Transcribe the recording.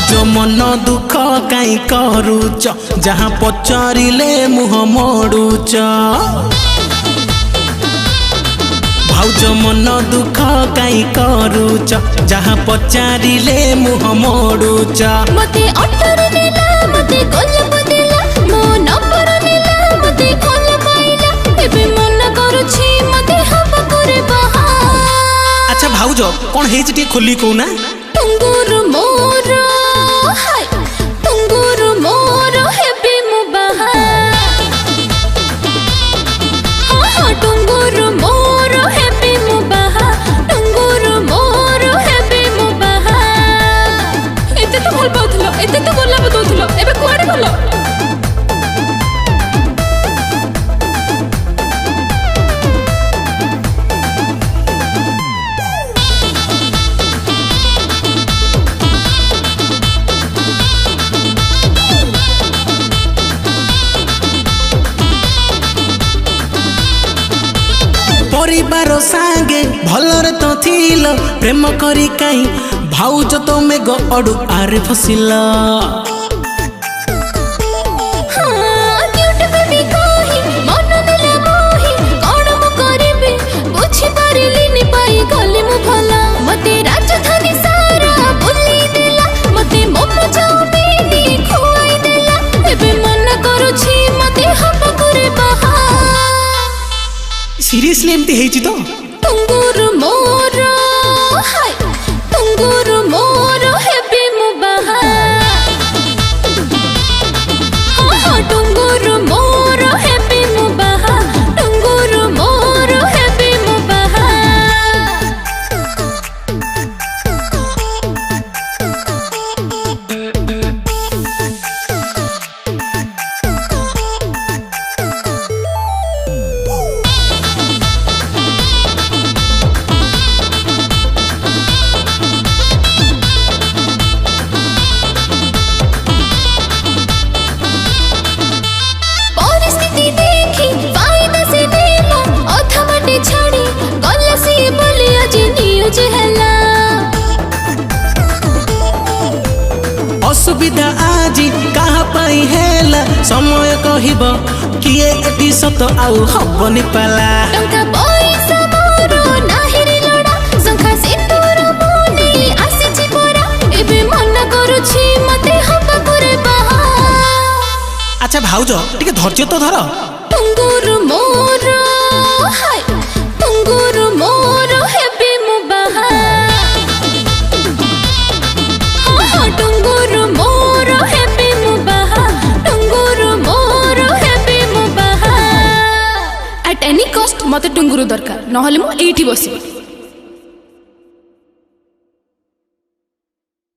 भाउज मन दुख काई करूच जहाँ पचारिले मुह मोड़ुच भाउज मन दुख काई करूच जहाँ पचारिले मुह मोड़ुच मते अटर नेला मते गोलब देला मो नंबर नेला मते खोल पाइला एबे मन करूछि मते हब करे बहा। अच्छा भाउज कौन हेज टे खोली कोना टुंगुर मोर हाय टुंगुर मोर हेबे मु बहा। हाँ टुंगुर मोर हेबे मु बहा टुंगुर मोर हेबे मु बहा। एते तो भल पाउथलो एते तो गोलाप दउथलो एबे कुआडे गलो। परिवार सांगे भलर तो थिल प्रेम करी काई भाउज तो में गड़ू आरे फसिल सीरियसली एमती हेची तो टुंगुर मोर हाय टुंगुर मोर हेबे मु बहा। हाँ टुंगुर मोर हेबे मु बहा टुंगुर मोर हेबे मु बहा। असुविधा आज कहा पाई हेला समय कहिब किए एटी सत आउ हबनी पाला टंका पैसा मोरो नाही रे लोड़ा संखा सिंदूर मुनी आसीछि पोरा एबे मन करूछि मते हब करे बहा। अच्छा भाउज टिके धैर्य तो धर टुंगुर मोर हाय टुंगुर मोर हेबे मु बहा। हाँ टुंगुर मोर हेबे मु बहा टुंगुर मोर हेबे मु बहा। एट एनी कॉस्ट मते टुंगुर दरकार नहले मु एठी बसिबी।